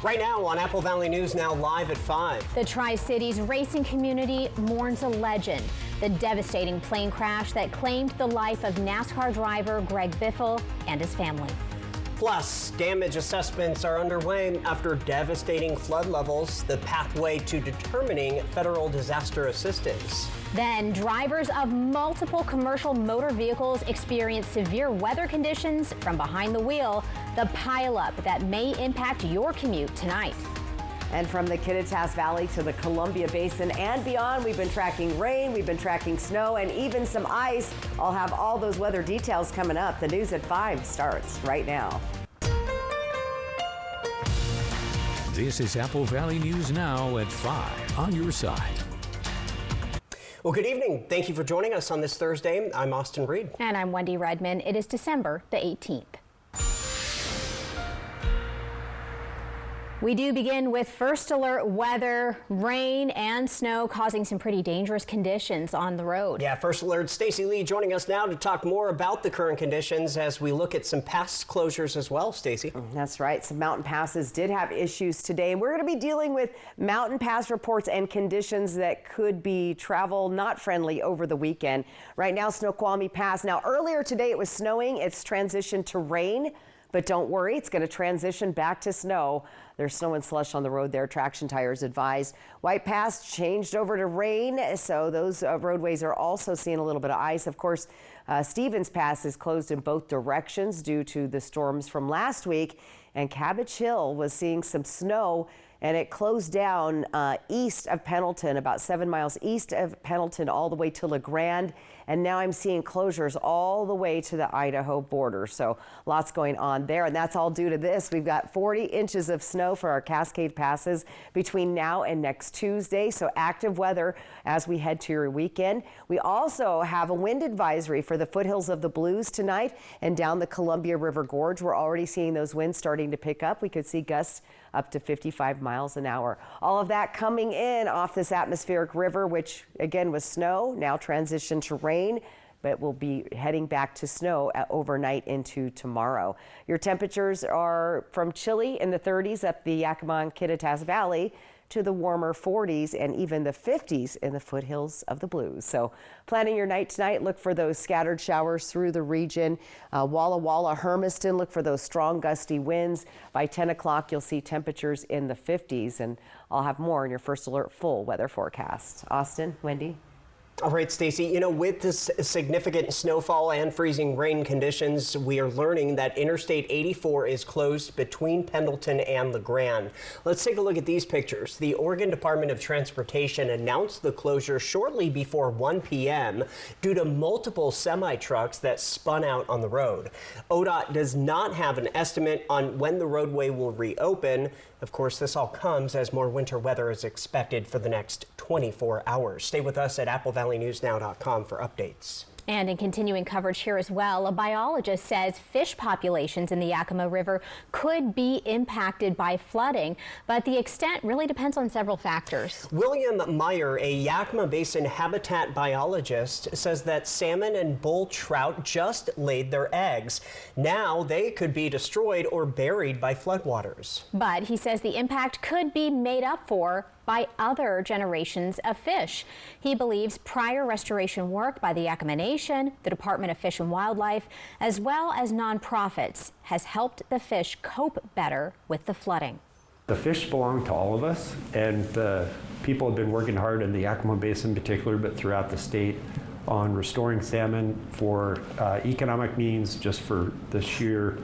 Right now on Apple Valley News Now live at 5. The Tri-Cities racing community mourns a legend. The devastating plane crash that claimed the life of NASCAR driver Greg Biffle and his family. Plus, damage assessments are underway after devastating flood levels, the pathway to determining federal disaster assistance. Then, drivers of multiple commercial motor vehicles experience severe weather conditions from behind the wheel, the pileup that may impact your commute tonight. And from the Kittitas Valley to the Columbia Basin and beyond, we've been tracking rain, we've been tracking snow, and even some ice. I'll have all those weather details coming up. The news at 5 starts right now. This is Apple Valley News Now at 5 on your side. Well, good evening. Thank you for joining us on this Thursday. I'm Austin Reed. And I'm Wendy Redman. It is December the 18th. We do begin with first alert weather, rain and snow causing some pretty dangerous conditions on the road. Yeah, first alert Stacy Lee joining us now to talk more about the current conditions as we look at some pass closures as well, Stacy. That's right. Some mountain passes did have issues today. And we're going to be dealing with mountain pass reports and conditions that could be travel not friendly over the weekend. Right now, Snoqualmie Pass. Now, earlier today it was snowing. It's transitioned to rain. But don't worry, it's going to transition back to snow. There's snow and slush on the road there. Traction tires advised. White Pass changed over to rain, so those roadways are also seeing a little bit of ice. Of course, Stevens Pass is closed in both directions due to the storms from last week. And Cabbage Hill was seeing some snow, and it closed down east of Pendleton, about 7 miles east of Pendleton, all the way to La Grande. And now I'm seeing closures all the way to the Idaho border. So lots going on there. And that's all due to this. We've got 40 inches of snow for our Cascade passes between now and next Tuesday. So active weather as we head to your weekend. We also have a wind advisory for the foothills of the Blues tonight and down the Columbia River Gorge. We're already seeing those winds starting to pick up. We could see gusts up to 55 miles an hour. All of that coming in off this atmospheric river, which again was snow, now transitioned to rain, but we'll be heading back to snow overnight into tomorrow. Your temperatures are from chilly in the 30s up the Yakima and Kittitas Valley to the warmer 40s and even the 50s in the foothills of the Blues. So planning your night tonight, look for those scattered showers through the region. Walla Walla, Hermiston, look for those strong gusty winds. By 10 o'clock, you'll see temperatures in the 50s, and I'll have more in your first alert full weather forecast. Austin, Wendy. All right, Stacy, you know, with this significant snowfall and freezing rain conditions, we are learning that Interstate 84 is closed between Pendleton and La Grande. Let's take a look at these pictures. The Oregon Department of Transportation announced the closure shortly before 1 p.m. due to multiple semi-trucks that spun out on the road. ODOT does not have an estimate on when the roadway will reopen. Of course, this all comes as more winter weather is expected for the next 24 hours. Stay with us at AppleValleyNewsNow.com for updates. And in continuing coverage here as well, a biologist says fish populations in the Yakima River could be impacted by flooding, but the extent really depends on several factors. William Meyer, a Yakima Basin habitat biologist, says that salmon and bull trout just laid their eggs. Now they could be destroyed or buried by floodwaters. But he says the impact could be made up for by other generations of fish. He believes prior restoration work by the Yakima Nation, the Department of Fish and Wildlife, as well as nonprofits, has helped the fish cope better with the flooding. The fish belong to all of us, and people have been working hard in the Yakima Basin in particular, but throughout the state, on restoring salmon for economic means, just for the sheer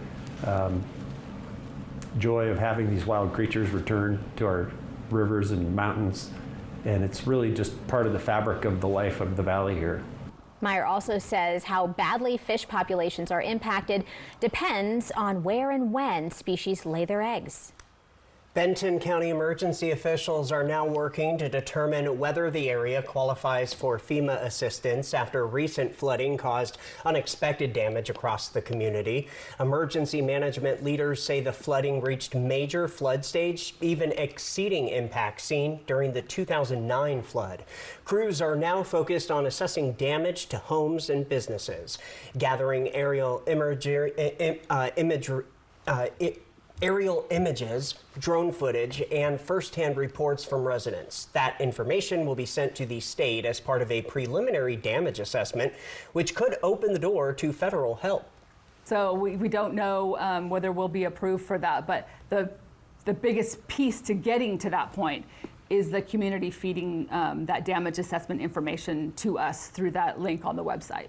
joy of having these wild creatures return to our rivers and mountains, and it's really just part of the fabric of the life of the valley here. Meyer also says how badly fish populations are impacted depends on where and when species lay their eggs. Benton County emergency officials are now working to determine whether the area qualifies for FEMA assistance after recent flooding caused unexpected damage across the community. Emergency management leaders say the flooding reached major flood stage, even exceeding impacts seen during the 2009 flood. Crews are now focused on assessing damage to homes and businesses, gathering aerial aerial images, drone footage, and first-hand reports from residents. That information will be sent to the state as part of a preliminary damage assessment, which could open the door to federal help. So we don't know whether we'll be approved for that, but the biggest piece to getting to that point is the community feeding that damage assessment information to us through that link on the website.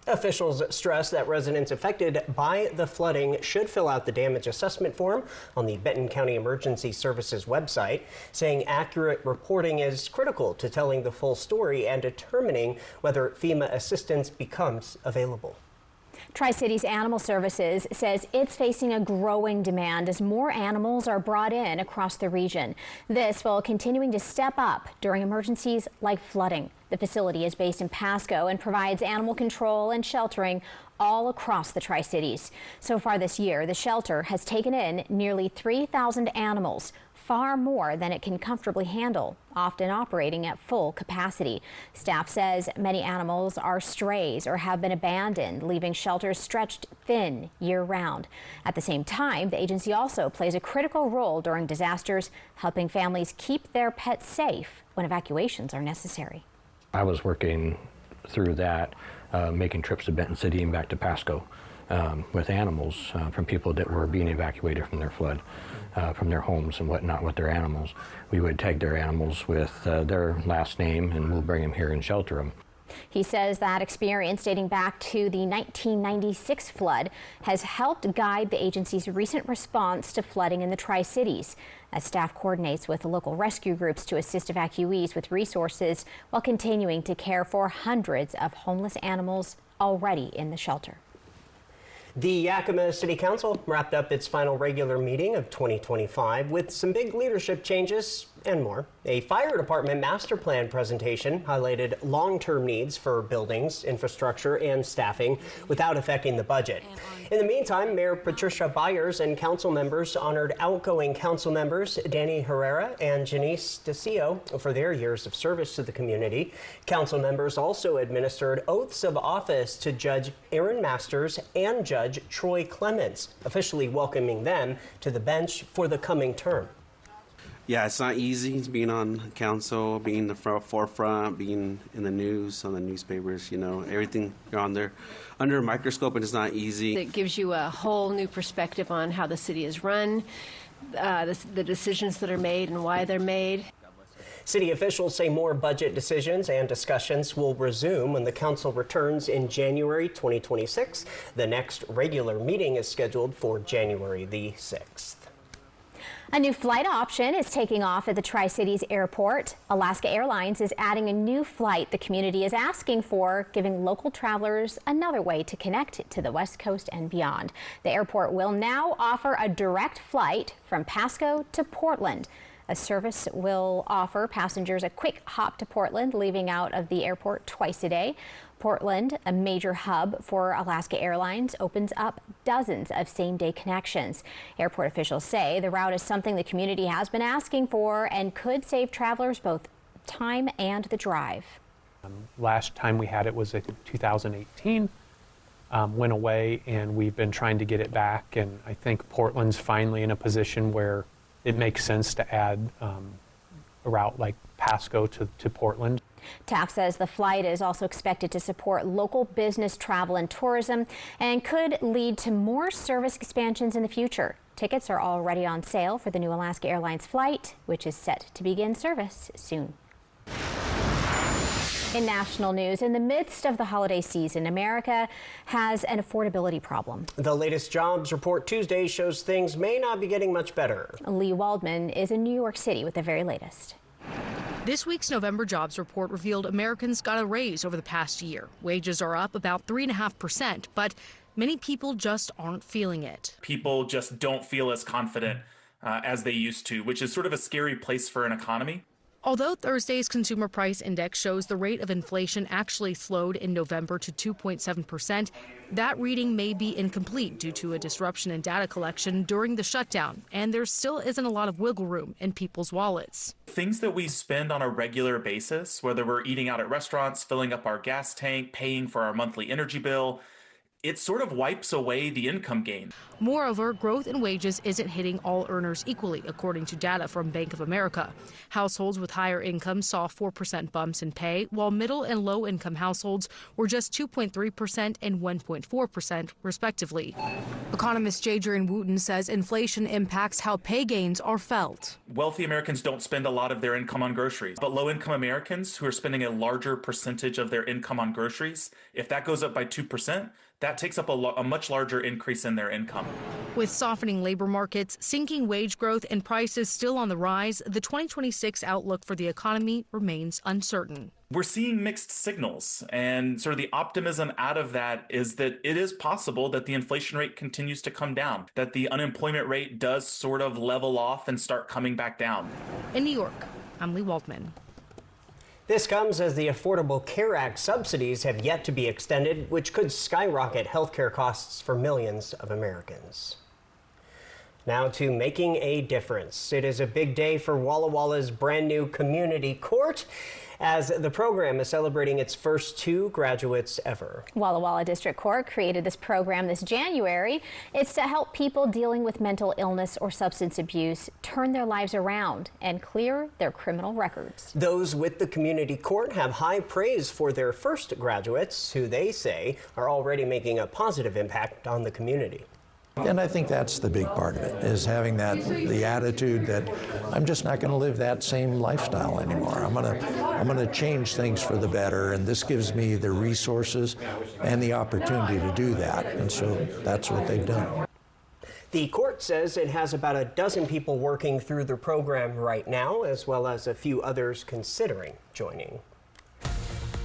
Officials stress that residents affected by the flooding should fill out the damage assessment form on the Benton County Emergency Services website, saying accurate reporting is critical to telling the full story and determining whether FEMA assistance becomes available. Tri-Cities Animal Services says it's facing a growing demand as more animals are brought in across the region. This while continuing to step up during emergencies like flooding. The facility is based in Pasco and provides animal control and sheltering all across the Tri-Cities. So far this year, the shelter has taken in nearly 3,000 animals, far more than it can comfortably handle, often operating at full capacity. Staff says many animals are strays or have been abandoned, leaving shelters stretched thin year-round. At the same time, the agency also plays a critical role during disasters, helping families keep their pets safe when evacuations are necessary. I was working through that, making trips to Benton City and back to Pasco with animals from people that were being evacuated from their flood, from their homes and whatnot with their animals. We would tag their animals with their last name and we'll bring them here and shelter them. He says that experience dating back to the 1996 flood has helped guide the agency's recent response to flooding in the Tri-Cities, as staff coordinates with local rescue groups to assist evacuees with resources while continuing to care for hundreds of homeless animals already in the shelter. The Yakima City Council wrapped up its final regular meeting of 2025 with some big leadership changes and more. A fire department master plan presentation highlighted long-term needs for buildings, infrastructure, and staffing without affecting the budget. In the meantime, Mayor Patricia Byers and council members honored outgoing council members Danny Herrera and Janice DeCio for their years of service to the community. Council members also administered oaths of office to Judge Aaron Masters and Judge Troy Clements, officially welcoming them to the bench for the coming term. Yeah, it's not easy being on council, being in the forefront, being in the news, on the newspapers, you know, everything you're on there under a microscope, and it's not easy. It gives you a whole new perspective on how the city is run, the decisions that are made and why they're made. City officials say more budget decisions and discussions will resume when the council returns in January 2026. The next regular meeting is scheduled for January the 6th. A new flight option is taking off at the Tri-Cities Airport. Alaska Airlines is adding a new flight the community is asking for, giving local travelers another way to connect to the West Coast and beyond. The airport will now offer a direct flight from Pasco to Portland. A service will offer passengers a quick hop to Portland, leaving out of the airport twice a day. Portland, a major hub for Alaska Airlines, opens up dozens of same-day connections. Airport officials say the route is something the community has been asking for and could save travelers both time and the drive. Last time we had it was in 2018, went away, and we've been trying to get it back. And I think Portland's finally in a position where it makes sense to add a route like Pasco to Portland. TAF says the flight is also expected to support local business travel and tourism and could lead to more service expansions in the future. Tickets are already on sale for the new Alaska Airlines flight, which is set to begin service soon. In national news, in the midst of the holiday season, America has an affordability problem. The latest jobs report Tuesday shows things may not be getting much better. Lee Waldman is in New York City with the very latest. This week's November jobs report revealed Americans got a raise over the past year. Wages are up about 3.5%, but many people just aren't feeling it. People just don't feel as confident as they used to, which is sort of a scary place for an economy. Although Thursday's Consumer Price Index shows the rate of inflation actually slowed in November to 2.7%, that reading may be incomplete due to a disruption in data collection during the shutdown, and there still isn't a lot of wiggle room in people's wallets. Things that we spend on a regular basis, whether we're eating out at restaurants, filling up our gas tank, paying for our monthly energy bill, it sort of wipes away the income gain. Moreover, growth in wages isn't hitting all earners equally, according to data from Bank of America. Households with higher incomes saw 4% bumps in pay, while middle and low income households were just 2.3% and 1.4%, respectively. Economist Jadrian Wooten says inflation impacts how pay gains are felt. Wealthy Americans don't spend a lot of their income on groceries, but low-income Americans who are spending a larger percentage of their income on groceries, if that goes up by 2%, that takes up a much larger increase in their income. With softening labor markets, sinking wage growth, and prices still on the rise, the 2026 outlook for the economy remains uncertain. We're seeing mixed signals, and sort of the optimism out of that is that it is possible that the inflation rate continues to come down, that the unemployment rate does sort of level off and start coming back down. In New York, I'm Lee Waldman. This comes as the Affordable Care Act subsidies have yet to be extended, which could skyrocket healthcare costs for millions of Americans. Now to making a difference. It is a big day for Walla Walla's brand new community court, as the program is celebrating its first 2 graduates ever. Walla Walla District Court created this program this January. It's to help people dealing with mental illness or substance abuse turn their lives around and clear their criminal records. Those with the community court have high praise for their first graduates, who they say are already making a positive impact on the community. And I think that's the big part of it, is having the attitude that I'm just not going to live that same lifestyle anymore. I'm going to change things for the better, and this gives me the resources and the opportunity to do that. And so that's what they've done. The court says it has about a dozen people working through the program right now, as well as a few others considering joining.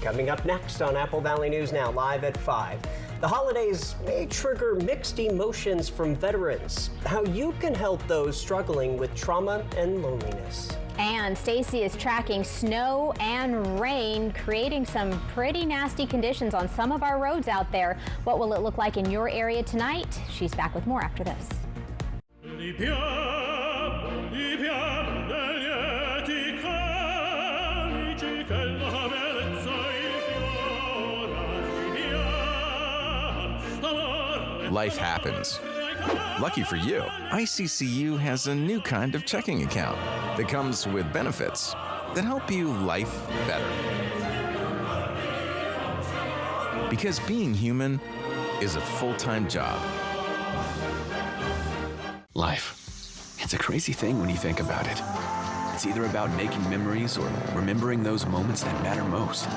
Coming up next on Apple Valley News Now, live at 5. The holidays may trigger mixed emotions from veterans. How you can help those struggling with trauma and loneliness. And Stacy is tracking snow and rain, creating some pretty nasty conditions on some of our roads out there. What will it look like in your area tonight? She's back with more after this. Life happens. Lucky for you, ICCU has a new kind of checking account that comes with benefits that help you life better. Because being human is a full-time job. Life. It's a crazy thing when you think about it. It's either about making memories or remembering those moments that matter most.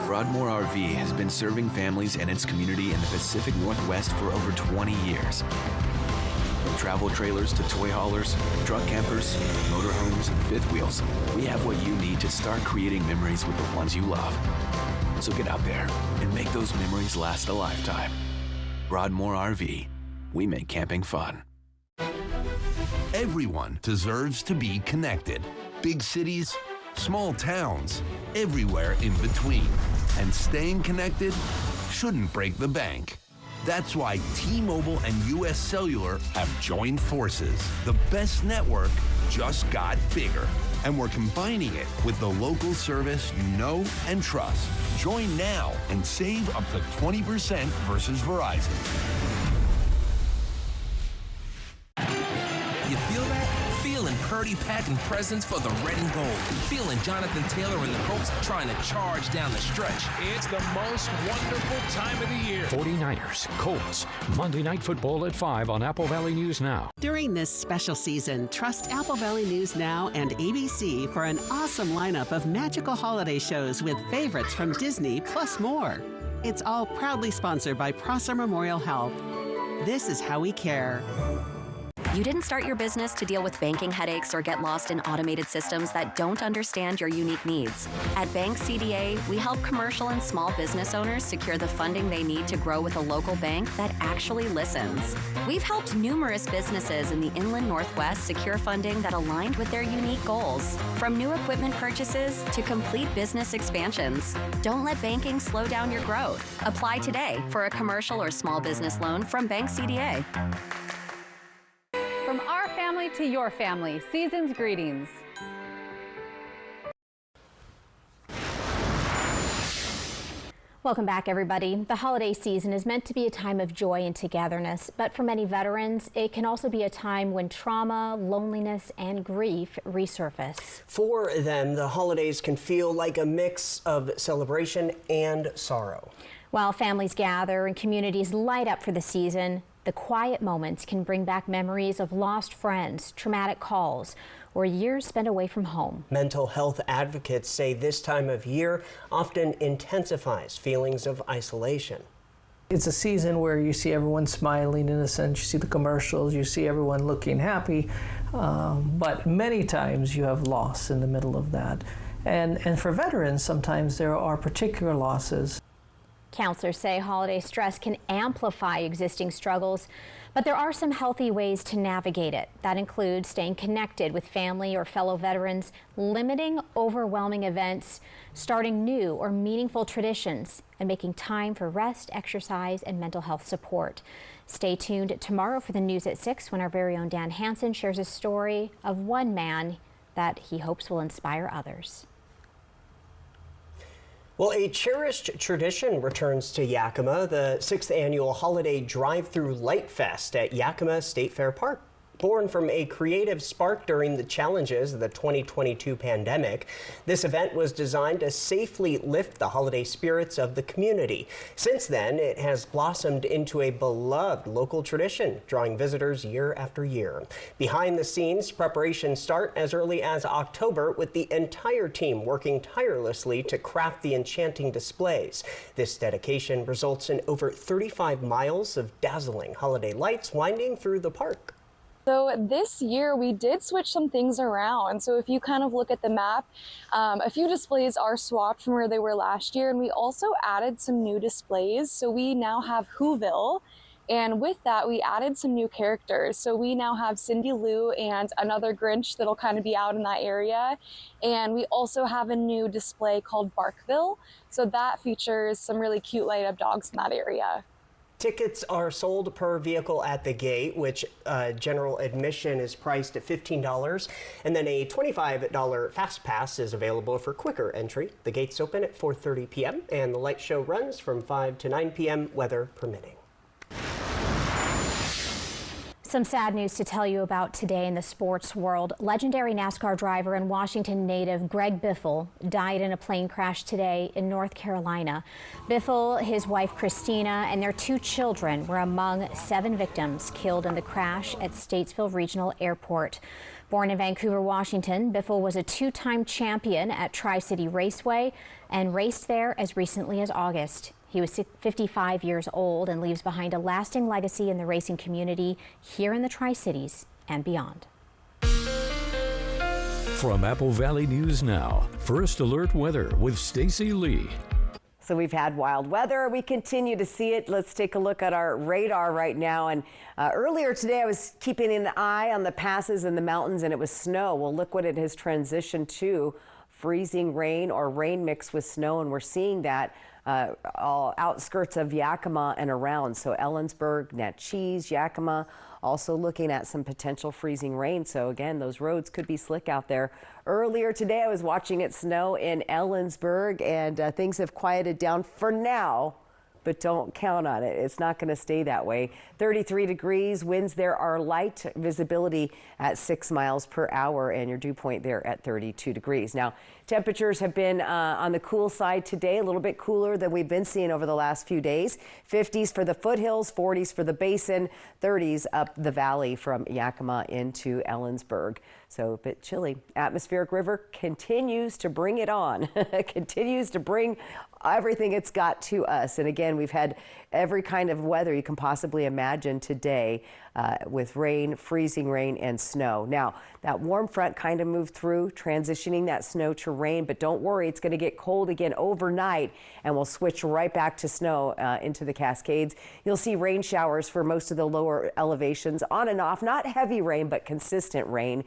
Broadmoor RV has been serving families and its community in the Pacific Northwest for over 20 years. From travel trailers to toy haulers, truck campers, motorhomes, and fifth wheels, we have what you need to start creating memories with the ones you love. So get out there and make those memories last a lifetime. Broadmoor RV. We make camping fun. Everyone deserves to be connected. Big cities, small towns, everywhere in between. And staying connected shouldn't break the bank. That's why T-Mobile and US Cellular have joined forces. The best network just got bigger. And we're combining it with the local service you know and trust. Join now and save up to 20% versus Verizon. You feel that? Feeling Purdy packing presents for the red and gold. Feeling Jonathan Taylor and the Colts trying to charge down the stretch. It's the most wonderful time of the year. 49ers, Colts, Monday Night Football at 5 on Apple Valley News Now. During this special season, trust Apple Valley News Now and ABC for an awesome lineup of magical holiday shows with favorites from Disney plus more. It's all proudly sponsored by Prosser Memorial Health. This is how we care. You didn't start your business to deal with banking headaches or get lost in automated systems that don't understand your unique needs. At Bank CDA, we help commercial and small business owners secure the funding they need to grow with a local bank that actually listens. We've helped numerous businesses in the Inland Northwest secure funding that aligned with their unique goals, from new equipment purchases to complete business expansions. Don't let banking slow down your growth. Apply today for a commercial or small business loan from Bank CDA. From our family to your family, season's greetings. Welcome back, everybody. The holiday season is meant to be a time of joy and togetherness, but for many veterans, it can also be a time when trauma, loneliness, and grief resurface. For them, the holidays can feel like a mix of celebration and sorrow. While families gather and communities light up for the season, the quiet moments can bring back memories of lost friends, traumatic calls, or years spent away from home. Mental health advocates say this time of year often intensifies feelings of isolation. It's a season where you see everyone smiling, in a sense. You see the commercials, you see everyone looking happy, but many times you have loss in the middle of that. And for veterans, sometimes there are particular losses. Counselors say holiday stress can amplify existing struggles, but there are some healthy ways to navigate it. That includes staying connected with family or fellow veterans, limiting overwhelming events, starting new or meaningful traditions, and making time for rest, exercise, and mental health support. Stay tuned tomorrow for the news at 6 when our very own Dan Hansen shares a story of one man that he hopes will inspire others. Well, a cherished tradition returns to Yakima, the 6th annual holiday drive-through Light Fest at Yakima State Fair Park. Born from a creative spark during the challenges of the 2022 pandemic, this event was designed to safely lift the holiday spirits of the community. Since then, it has blossomed into a beloved local tradition, drawing visitors year after year. Behind the scenes, preparations start as early as October, with the entire team working tirelessly to craft the enchanting displays. This dedication results in over 35 miles of dazzling holiday lights winding through the park. So this year we did switch some things around. So if you kind of look at the map, a few displays are swapped from where they were last year, and we also added some new displays. So we now have Whoville, and with that we added some new characters. So we now have Cindy Lou and another Grinch that'll kind of be out in that area. And we also have a new display called Barkville. So that features some really cute light up dogs in that area. Tickets are sold per vehicle at the gate, which general admission is priced at $15, and then a $25 Fast Pass is available for quicker entry. The gates open at 4:30 p.m. and the light show runs from 5 to 9 p.m., weather permitting. Some sad news to tell you about today in the sports world. Legendary NASCAR driver and Washington native Greg Biffle died in a plane crash today in North Carolina. Biffle, his wife Christina, and their 2 children were among 7 victims killed in the crash at Statesville Regional Airport. Born in Vancouver, Washington, Biffle was a 2-time champion at Tri-City Raceway and raced there as recently as August. He was 55 years old and leaves behind a lasting legacy in the racing community here in the Tri-Cities and beyond. From Apple Valley News Now, First Alert Weather with Stacy Lee. So we've had wild weather. We continue to see it. Let's take a look at our radar right now. And earlier today, I was keeping an eye on the passes in the mountains, and it was snow. Well, look what it has transitioned to. Freezing rain or rain mixed with snow, and we're seeing that all outskirts of Yakima and around. So Ellensburg, Natchez, Yakima, also looking at some potential freezing rain. So again, those roads could be slick out there. Earlier today, I was watching it snow in Ellensburg, and things have quieted down for now, but don't count on it. It's not going to stay that way. 33 degrees, winds there are light, visibility at 6 miles per hour, and your dew point there at 32 degrees. Now, temperatures have been on the cool side today, a little bit cooler than we've been seeing over the last few days. 50s for the foothills, 40s for the basin, 30s up the valley from Yakima into Ellensburg. So a bit chilly. Atmospheric river continues to bring it on, continues to bring everything it's got to us. And again, we've had every kind of weather you can possibly imagine today with rain, freezing rain, and snow. Now, that warm front kind of moved through, transitioning that snow to rain, but don't worry, it's going to get cold again overnight, and we'll switch right back to snow into the Cascades. You'll see rain showers for most of the lower elevations, on and off, not heavy rain, but consistent rain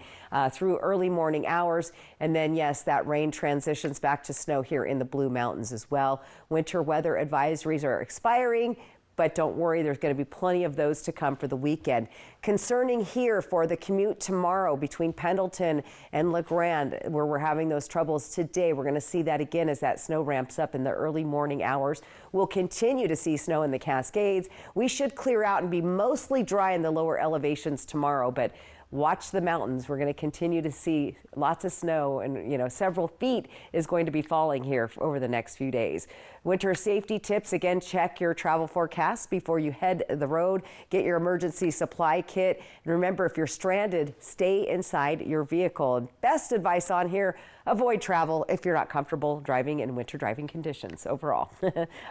through early morning hours. And then, yes, that rain transitions back to snow here in the Blue Mountains as well. Winter weather advisories are expiring. But don't worry, there's going to be plenty of those to come for the weekend. Concerning here for the commute tomorrow between Pendleton and La Grande, where we're having those troubles today. We're going to see that again as that snow ramps up in the early morning hours. We'll continue to see snow in the Cascades. We should clear out and be mostly dry in the lower elevations tomorrow, but watch the mountains. We're going to continue to see lots of snow, and several feet is going to be falling here over the next few days. Winter safety tips, again, check your travel forecast before you head the road. Get your emergency supply kit. And remember, if you're stranded, stay inside your vehicle. And best advice on here, avoid travel if you're not comfortable driving in winter driving conditions overall.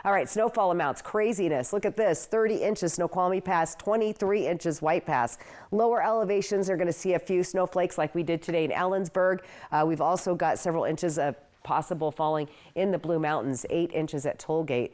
All right, snowfall amounts, craziness. Look at this, 30 inches Snoqualmie Pass, 23 inches White Pass. Lower elevations are going to see a few snowflakes like we did today in Ellensburg. We've also got several inches of possible falling in the Blue Mountains, 8 inches at Tollgate.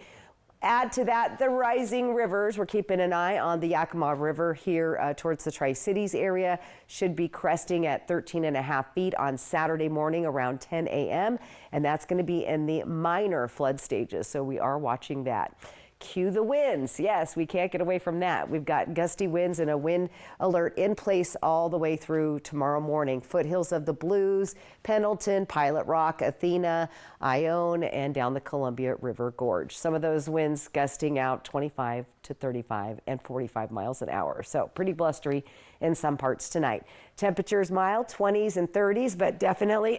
Add to that the rising rivers. We're keeping an eye on the Yakima River here towards the Tri-Cities area. Should be cresting at 13.5 feet on Saturday morning around 10 a.m. And that's going to be in the minor flood stages. So we are watching that. Cue the winds. Yes, we can't get away from that. We've got gusty winds and a wind alert in place all the way through tomorrow morning. Foothills of the Blues, Pendleton, Pilot Rock, Athena, Ione, and down the Columbia River Gorge. Some of those winds gusting out 25 to 35 and 45 miles an hour. So pretty blustery in some parts tonight. Temperatures mild, 20s and 30s, but definitely,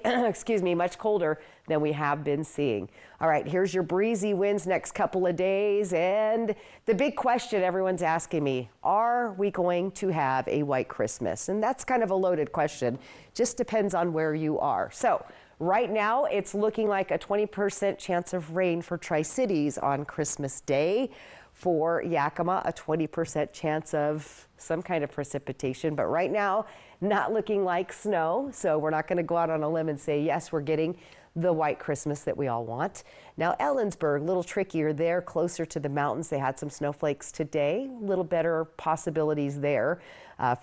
much colder than we have been seeing. All right, here's your breezy winds next couple of days. And the big question everyone's asking me, are we going to have a white Christmas? And that's kind of a loaded question. Just depends on where you are. So right now, it's looking like a 20% chance of rain for Tri-Cities on Christmas Day. For Yakima, a 20% chance of some kind of precipitation. But right now, not looking like snow. So we're not going to go out on a limb and say, yes, we're getting the white Christmas that we all want. Now, Ellensburg, a little trickier there, closer to the mountains. They had some snowflakes today. A little better possibilities there.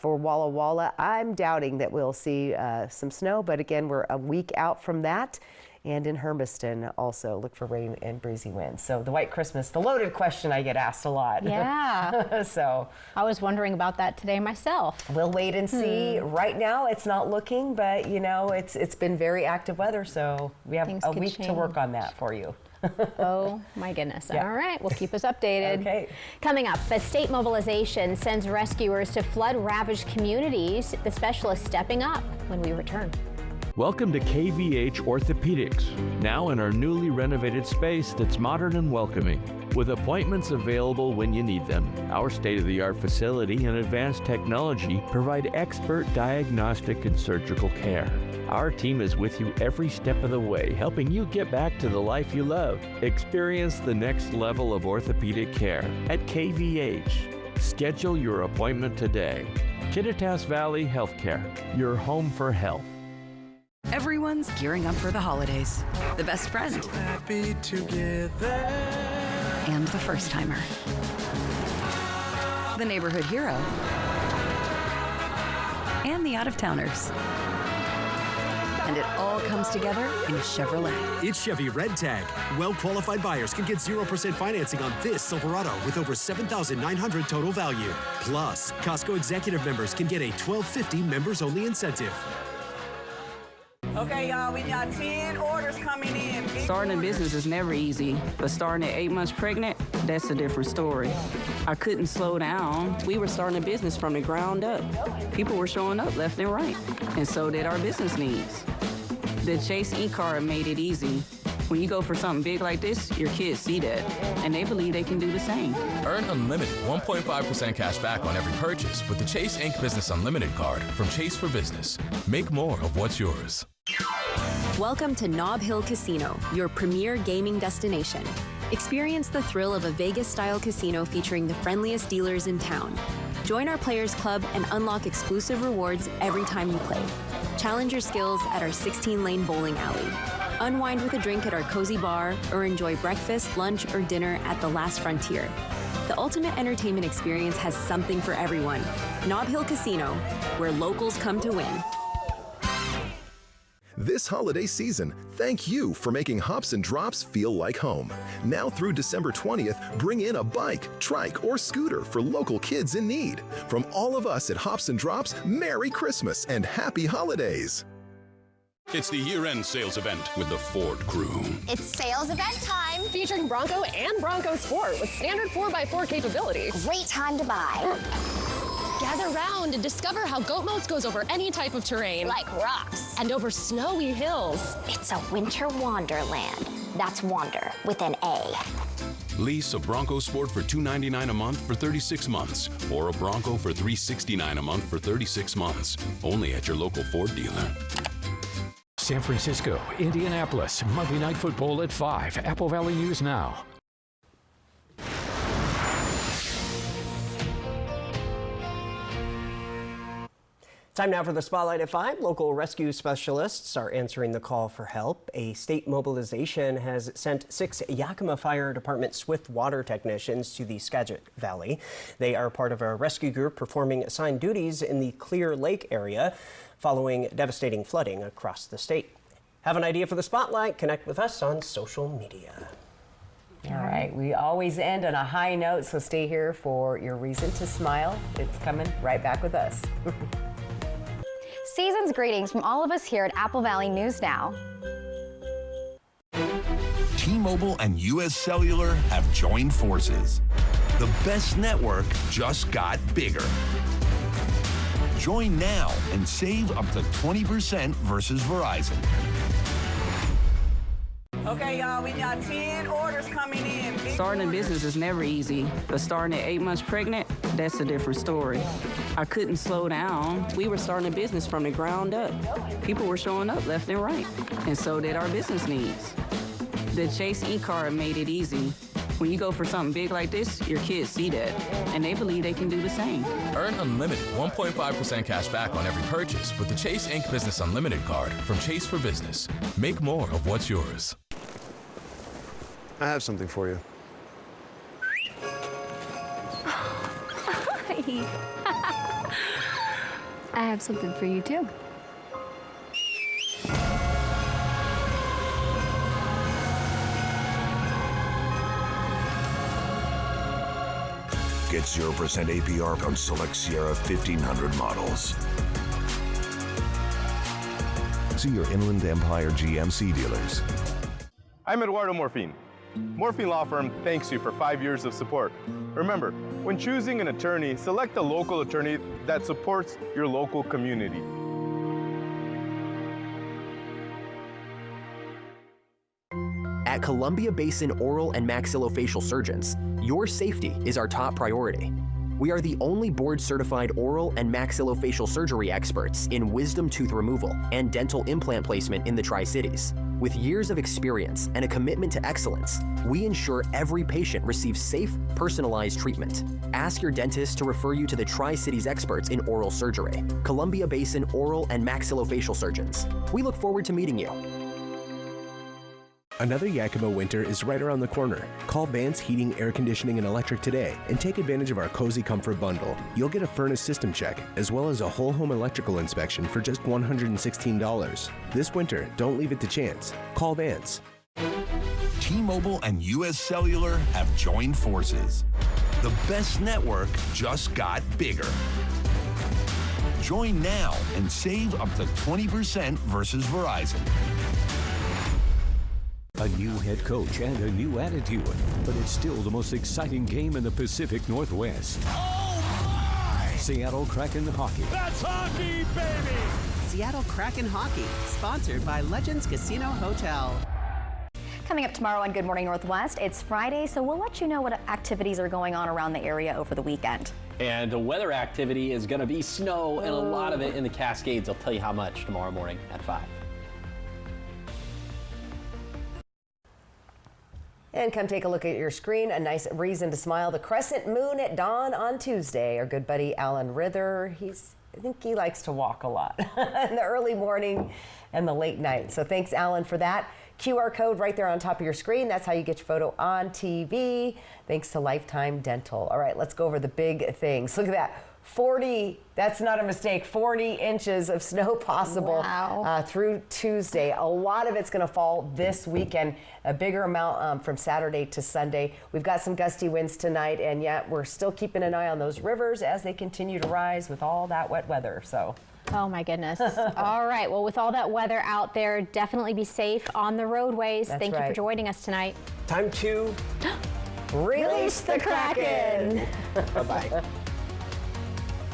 For Walla Walla, I'm doubting that we'll see some snow. But again, we're a week out from that. And in Hermiston, also look for rain and breezy winds. So the white Christmas, the loaded question I get asked a lot. Yeah. So I was wondering about that today myself. We'll wait and see. Right now, it's not looking, but it's been very active weather, so we have a week to work on that for you. Oh my goodness. Yeah. All right, well, keep us updated. Okay. Coming up, a state mobilization sends rescuers to flood-ravaged communities. The specialists stepping up when we return. Welcome to KVH Orthopedics, now in our newly renovated space that's modern and welcoming, with appointments available when you need them. Our state-of-the-art facility and advanced technology provide expert diagnostic and surgical care. Our team is with you every step of the way, helping you get back to the life you love. Experience the next level of orthopedic care at KVH. Schedule your appointment today. Kittitas Valley Healthcare, your home for health. Everyone's gearing up for the holidays. The best friend. So happy together. And the first timer. The neighborhood hero. And the out-of-towners. And it all comes together in a Chevrolet. It's Chevy Red Tag. Well-qualified buyers can get 0% financing on this Silverado with over $7,900 total value. Plus, Costco executive members can get a $12.50 members-only incentive. Okay, y'all, we got 10 orders coming in. Starting a business is never easy, but starting at 8 months pregnant, that's a different story. I couldn't slow down. We were starting a business from the ground up. People were showing up left and right, and so did our business needs. The Chase e-card made it easy. When you go for something big like this, your kids see that, and they believe they can do the same. Earn unlimited 1.5% cash back on every purchase with the Chase Inc. Business Unlimited card from Chase for Business. Make more of what's yours. Welcome to Nob Hill Casino, your premier gaming destination. Experience the thrill of a Vegas-style casino featuring the friendliest dealers in town. Join our Players Club and unlock exclusive rewards every time you play. Challenge your skills at our 16-lane bowling alley. Unwind with a drink at our cozy bar, or enjoy breakfast, lunch, or dinner at the Last Frontier. The ultimate entertainment experience has something for everyone. Nob Hill Casino, where locals come to win. This holiday season, thank you for making Hops and Drops feel like home. Now through December 20th, bring in a bike, trike, or scooter for local kids in need. From all of us at Hops and Drops, Merry Christmas and Happy Holidays. It's the year-end sales event with the Ford crew. It's sales event time, featuring Bronco and Bronco Sport with standard 4x4 capability. Great time to buy. Gather round and discover how Goat Modes goes over any type of terrain. Like rocks. And over snowy hills. It's a winter wonderland. That's wander with an A. Lease a Bronco Sport for $299 a month for 36 months, or a Bronco for $369 a month for 36 months. Only at your local Ford dealer. San Francisco, Indianapolis, Monday Night Football at 5. Apple Valley News Now. Time now for the Spotlight at 5. Local rescue specialists are answering the call for help. A state mobilization has sent 6 Yakima Fire Department swift water technicians to the Skagit Valley. They are part of a rescue group performing assigned duties in the Clear Lake area following devastating flooding across the state. Have an idea for the Spotlight? Connect with us on social media. All right, we always end on a high note, so stay here for your reason to smile. It's coming right back with us. Season's greetings from all of us here at Apple Valley News Now. T-Mobile and U.S. Cellular have joined forces. The best network just got bigger. Join now and save up to 20% versus Verizon. Okay, y'all, we got 10 orders coming in. Starting a business is never easy, but starting at 8 months pregnant, that's a different story. I couldn't slow down. We were starting a business from the ground up. People were showing up left and right, and so did our business needs. The Chase e-card made it easy. When you go for something big like this, your kids see that, and they believe they can do the same. Earn unlimited 1.5% cash back on every purchase with the Chase Inc. Business Unlimited card from Chase for Business. Make more of what's yours. I have something for you. I have something for you too. Get 0% APR on select Sierra 1500 models. See your Inland Empire GMC dealers. I'm Eduardo Morfin. Morfin Law Firm thanks you for 5 years of support. Remember, when choosing an attorney, select a local attorney that supports your local community. At Columbia Basin Oral and Maxillofacial Surgeons, your safety is our top priority. We are the only board-certified oral and maxillofacial surgery experts in wisdom tooth removal and dental implant placement in the Tri-Cities. With years of experience and a commitment to excellence, we ensure every patient receives safe, personalized treatment. Ask your dentist to refer you to the Tri-Cities experts in oral surgery, Columbia Basin Oral and Maxillofacial Surgeons. We look forward to meeting you. Another Yakima winter is right around the corner. Call Vance Heating, Air Conditioning, and Electric today and take advantage of our Cozy Comfort Bundle. You'll get a furnace system check as well as a whole home electrical inspection for just $116. This winter, don't leave it to chance. Call Vance. T-Mobile and U.S. Cellular have joined forces. The best network just got bigger. Join now and save up to 20% versus Verizon. A new head coach and a new attitude, but it's still the most exciting game in the Pacific Northwest. Oh my! Seattle Kraken Hockey. That's hockey, baby! Seattle Kraken Hockey, sponsored by Legends Casino Hotel. Coming up tomorrow on Good Morning Northwest, it's Friday, so we'll let you know what activities are going on around the area over the weekend. And the weather activity is going to be snow and a lot of it in the Cascades. I'll tell you how much tomorrow morning at 5. And come take a look at your screen. A nice reason to smile. The crescent moon at dawn on Tuesday. Our good buddy Alan Rither, I think he likes to walk a lot in the early morning and the late night. So thanks, Alan, for that. QR code right there on top of your screen. That's how you get your photo on TV. Thanks to Lifetime Dental. All right, let's go over the big things. Look at that. 40, that's not a mistake, 40 inches of snow possible through Tuesday. A lot of it's going to fall this weekend, a bigger amount from Saturday to Sunday. We've got some gusty winds tonight, and yet we're still keeping an eye on those rivers as they continue to rise with all that wet weather. So. Oh my goodness. All right. Well, with all that weather out there, definitely be safe on the roadways. Thank you for joining us tonight. Time to release the Kraken. Bye-bye.